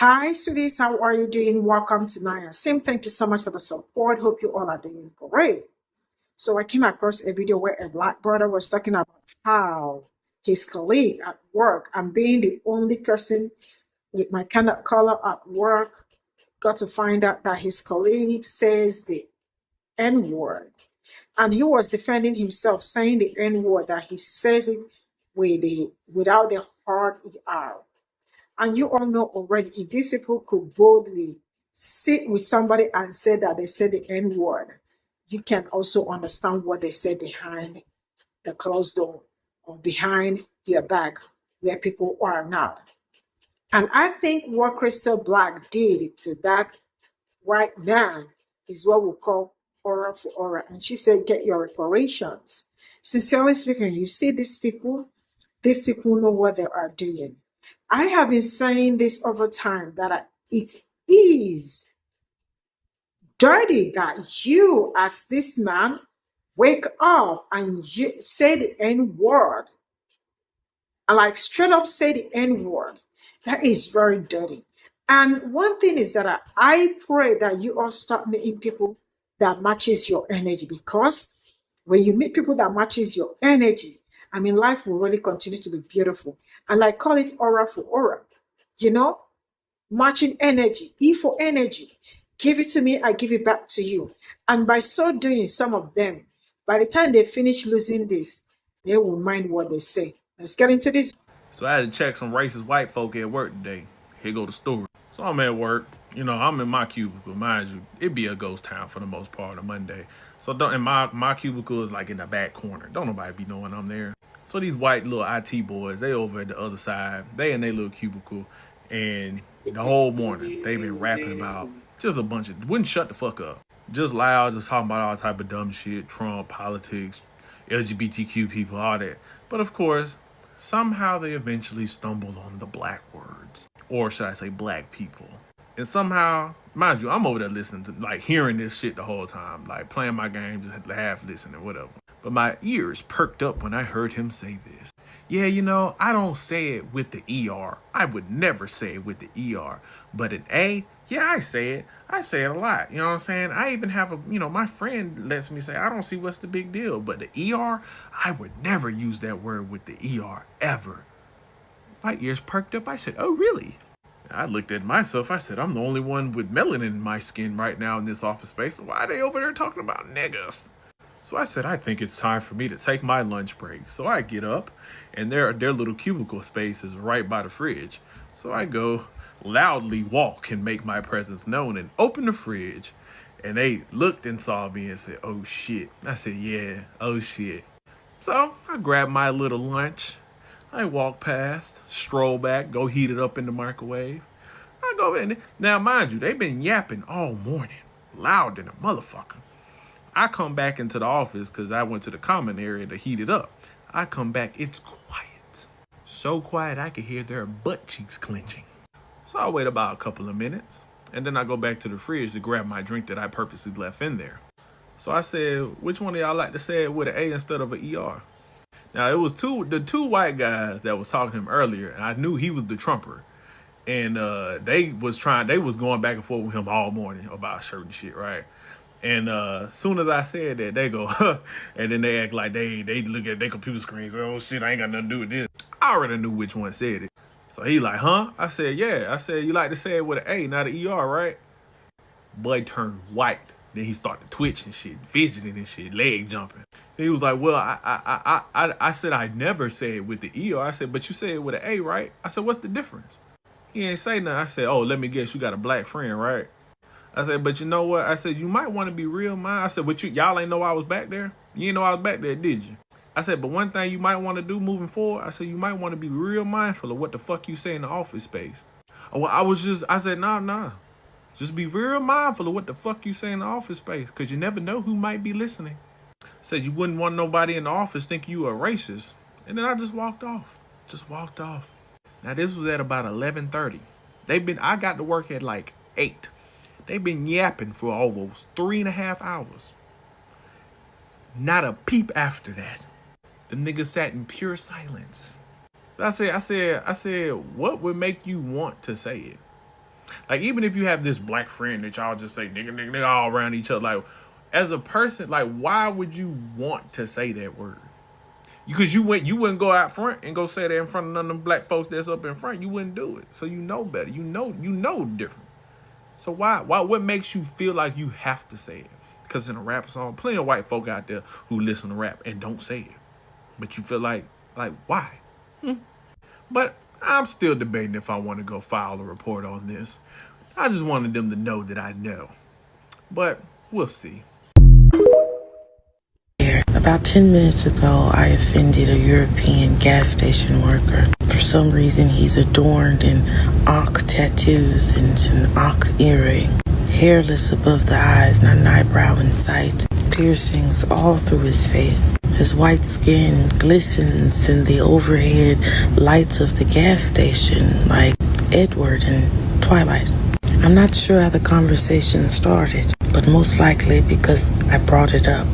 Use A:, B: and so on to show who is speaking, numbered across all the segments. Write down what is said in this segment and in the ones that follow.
A: Hi, sweeties. How are you doing? Welcome to Naya Sim. Thank you so much for the support. Hope you all are doing great. So I came across a video where a black brother was talking about how his colleague at work, and being the only person with my kind of color at work, got to find out that his colleague says the N word. And he was defending himself, saying the N word, that he says it without the hard R. And you all know already, if these people could boldly sit with somebody and say that they said the N word, you can also understand what they said behind the closed door or behind their back where people are not. And I think what Crystal Black did to that white man is what we call aura for aura. And she said, get your reparations. Sincerely speaking, you see these people know what they are doing. I have been saying this over time that it is dirty that you, as this man, wake up and you say the N word, and like straight up say the N word. That is very dirty. And one thing is that I pray that you all start meeting people that matches your energy, because when you meet people that matches your energy, I mean, life will really continue to be beautiful. And I call it aura for aura, you know, matching energy, E for energy. Give it to me, I give it back to you. And by so doing, some of them, by the time they finish losing this, they will mind what they say. Let's get into this.
B: So I had to check some racist white folk at work today. Here go the story. So I'm at work. I'm in my cubicle. Mind you, it be a ghost town for the most part on Monday. So and my cubicle is like in the back corner. Don't nobody be knowing I'm there. So these white little IT boys, they over at the other side. They in their little cubicle. And the whole morning, they been rapping about just a bunch of, wouldn't shut the fuck up. Just loud, just talking about all type of dumb shit, Trump, politics, LGBTQ people, all that. But of course, somehow they eventually stumbled on the black words. Or should I say black people. And somehow, mind you, I'm over there listening to, like, hearing this shit the whole time. Like, playing my game, just half listening, whatever. But my ears perked up when I heard him say this. Yeah, I don't say it with the ER. I would never say it with the ER. But an A, yeah, I say it. I say it a lot. You know what I'm saying? I even have my friend lets me say, I don't see what's the big deal. But the ER, I would never use that word with the ER, ever. My ears perked up. I said, oh, really? I looked at myself. I said, I'm the only one with melanin in my skin right now in this office space. Why are they over there talking about niggas? So I said, I think it's time for me to take my lunch break. So I get up, and their little cubicle space is right by the fridge. So I go loudly walk and make my presence known and open the fridge. And they looked and saw me and said, oh shit. I said, yeah, oh shit. So I grabbed my little lunch. I walk past, stroll back, go heat it up in the microwave. I go in there. Now, mind you, they've been yapping all morning, loud than a motherfucker. I come back into the office because I went to the common area to heat it up. I come back, it's quiet. So quiet I could hear their butt cheeks clenching. So I wait about a couple of minutes, and then I go back to the fridge to grab my drink that I purposely left in there. So I said, which one of y'all like to say it with an A instead of an ER? Now, it was the two white guys that was talking to him earlier, and I knew he was the Trumper. And they was going back and forth with him all morning about certain shit, right? And soon as I said that, they go, huh, and then they act like they look at their computer screens. Oh shit, I ain't got nothing to do with this. I already knew which one said it. So he like, huh? I said, yeah. I said, you like to say it with an A, not an ER, right? Boy turned white. Then he started twitching shit, fidgeting and shit, leg jumping. He was like, well, I said I never say it with the ER. I said, but you say it with an A, right? I said, what's the difference? He ain't say nothing. I said, oh, let me guess, you got a black friend, right? I said, but you know what? I said, you might want to be real mind. I said, but y'all ain't know I was back there? You didn't know I was back there, did you? I said, but one thing you might want to do moving forward, I said, you might want to be real mindful of what the fuck you say in the office space. Well, I said, nah. Just be real mindful of what the fuck you say in the office space, because you never know who might be listening. I said you wouldn't want nobody in the office think you were a racist. And then I just walked off. Now, this was at about 11:30. I got to work at like 8. They've been yapping for almost 3.5 hours. Not a peep after that. The nigga sat in pure silence. I said, what would make you want to say it? Like, even if you have this black friend that y'all just say nigga, nigga, nigga all around each other, like, as a person, like, why would you want to say that word? Because you wouldn't go out front and go say that in front of none of them black folks that's up in front. You wouldn't do it. So you know better. You know different. So why what makes you feel like you have to say it? Because in a rap song, plenty of white folk out there who listen to rap and don't say it. But you feel like why? But I'm still debating if I want to go file a report on this. I just wanted them to know that I know. But we'll see.
C: About 10 minutes ago, I offended a European gas station worker. For some reason, he's adorned in Sh0ck tattoos and an Sh0ck earring. Hairless above the eyes, not an eyebrow in sight. Piercings all through his face. His white skin glistens in the overhead lights of the gas station like Edward in Twilight. I'm not sure how the conversation started, but most likely because I brought it up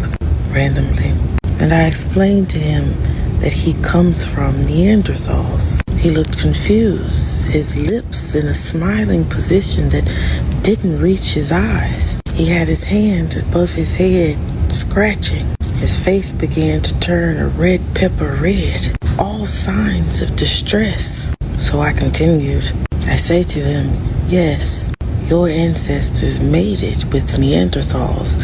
C: randomly. And I explained to him that he comes from Neanderthals. He looked confused, his lips in a smiling position that didn't reach his eyes. He had his hand above his head, scratching. His face began to turn a red pepper red, all signs of distress. So I continued. I say to him, yes, your ancestors mated with Neanderthals,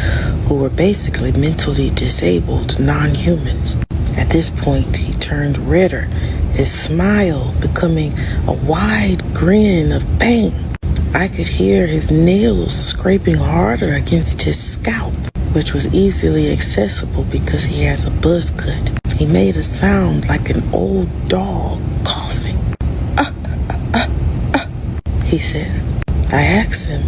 C: who were basically mentally disabled non-humans. At this point, he turned redder, his smile becoming a wide grin of pain. I could hear his nails scraping harder against his scalp, which was easily accessible because he has a buzz cut. He made a sound like an old dog coughing. He said. I asked him,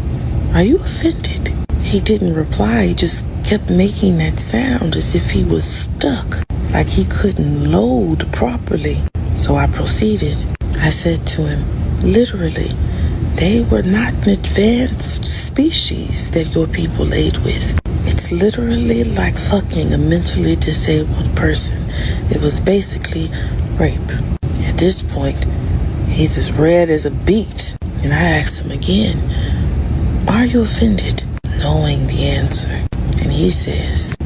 C: are you offended? He didn't reply, he just kept making that sound as if he was stuck, like he couldn't load properly. So I proceeded. I said to him, literally, they were not an advanced species that your people laid with. It's literally like fucking a mentally disabled person. It was basically rape. At this point, he's as red as a beet. And I asked him again, are you offended? Knowing the answer. And he says,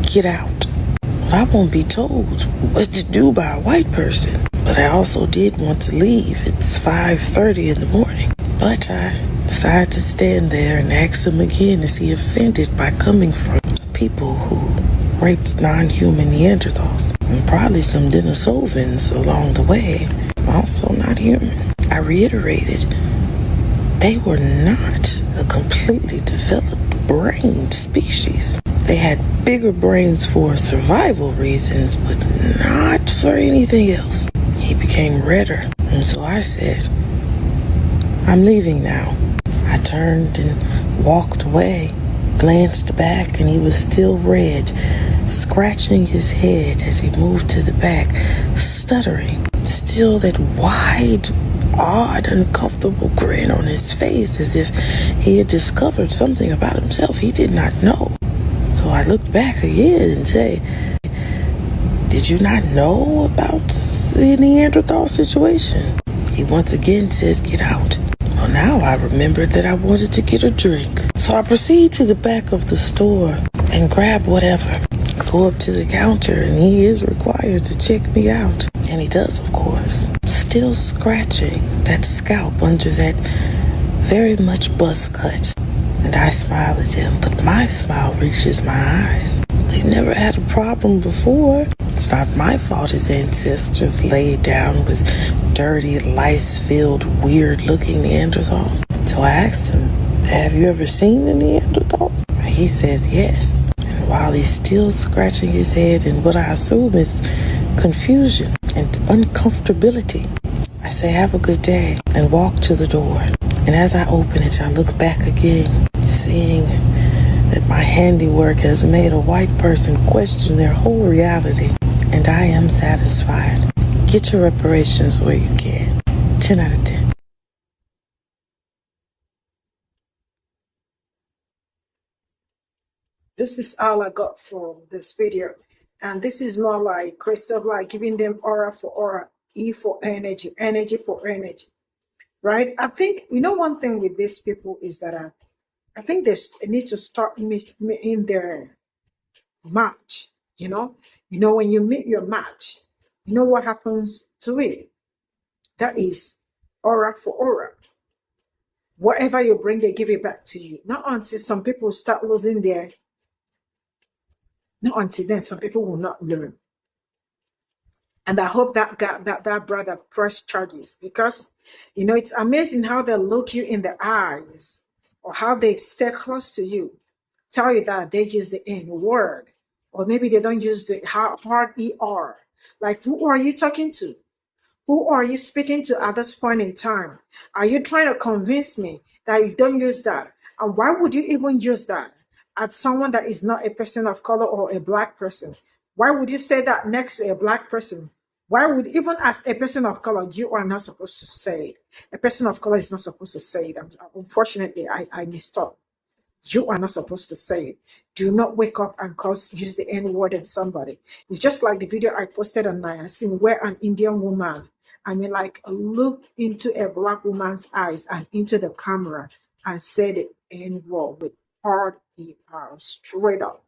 C: get out. Well, I won't be told what to do by a white person. But I also did want to leave. It's 5:30 in the morning. But I decided to stand there and ask him again, is he offended by coming from people who raped non-human Neanderthals? And probably some Denisovans along the way. Also not human. I reiterated, they were not a completely developed brained species. They had bigger brains for survival reasons, but not for anything else. He became redder, and so I said, I'm leaving now. I turned and walked away, glanced back, and he was still red, scratching his head as he moved to the back, stuttering. Still that wide, odd, uncomfortable grin on his face as if he had discovered something about himself he did not know. So I looked back again and say, did you not know about the Neanderthal situation? He once again says, get out. Well, now I remembered that I wanted to get a drink. So I proceed to the back of the store and grab whatever. Go up to the counter and he is required to check me out. And he does, of course. Still scratching that scalp under that very much buzz cut. And I smile at him, but my smile reaches my eyes. We've never had a problem before. It's not my fault his ancestors laid down with dirty, lice-filled, weird-looking Neanderthals. So I asked him, have you ever seen a Neanderthal? He says yes. And while he's still scratching his head in what I assume is confusion and uncomfortability, I say, have a good day, and walk to the door. And as I open it, I look back again, seeing that my handiwork has made a white person question their whole reality. And I am satisfied. Get your reparations where you can. 10 out of 10.
A: This is all I got from this video. And this is more like Christoph, like giving them aura for aura, E for energy, energy for energy. right? I think, you know, one thing with these people is that I think they need to start in their match, you know? You know, when you meet your match, you know what happens to it? That is aura for aura. Whatever you bring, they give it back to you. Not until some people start losing their, not until then, some people will not learn. And I hope that brother press charges, because you know it's amazing how they look you in the eyes, or how they stay close to you, tell you that they use the N word, or maybe they don't use the hard ER. Like, who are you talking to? Who are you speaking to at this point in time? Are you trying to convince me that you don't use that? And why would you even use that at someone that is not a person of color or a black person? Why would you say that next to a black person? Why would, even as a person of color, you are not supposed to say it? A person of color is not supposed to say it. Unfortunately, I missed up. You are not supposed to say it. Do not wake up and use the N word at somebody. It's just like the video I posted on Niacin, where an Indian woman, I mean, like, look into a black woman's eyes and into the camera and said the N word with hard ER, straight up.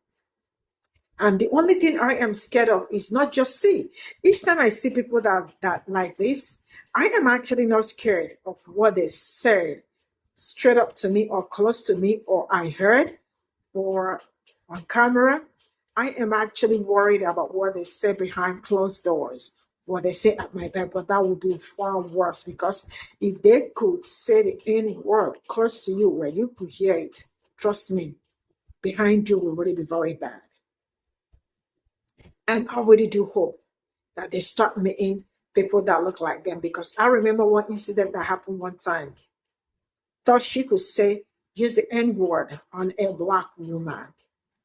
A: And the only thing I am scared of is not just see. Each time I see people that like this, I am actually not scared of what they said straight up to me or close to me, or I heard, or on camera. I am actually worried about what they say behind closed doors, what they say at my back, but that would be far worse, because if they could say the N word close to you where you could hear it, trust me, behind you will really be very bad. And I really do hope that they start meeting people that look like them, because I remember one incident that happened one time. Thought she could say, use the N word on a black woman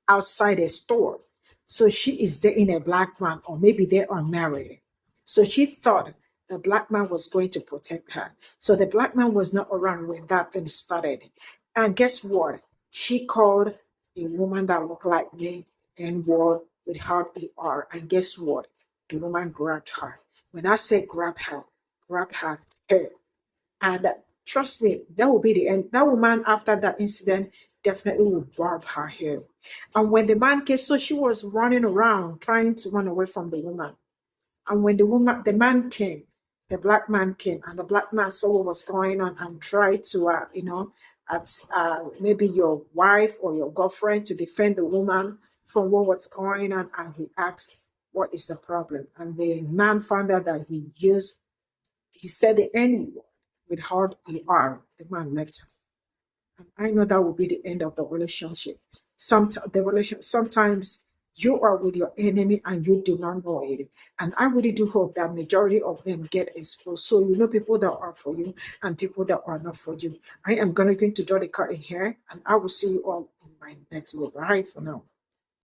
A: outside a store. So she is dating a black man, or maybe they are married. So she thought the black man was going to protect her. So the black man was not around when that thing started. And guess what? She called a woman that looked like me N word with hard ER. And guess what? The woman grabbed her. When I say grab her hair. And trust me, that will be the end. That woman, after that incident, definitely will barb her hair. And when the man came, so she was running around trying to run away from the woman. And when the man came, the black man came, and the black man saw what was going on and tried to, maybe your wife or your girlfriend, to defend the woman from what was going on. And he asked, what is the problem? And the man found out that he said the N word with hard ER. The man left her. And I know that will be the end of the relationship. Sometimes you are with your enemy and you do not know it. And I really do hope that majority of them get exposed. So you know people that are for you and people that are not for you. I am going to draw the curtain here, and I will see you all in my next video. Bye for now.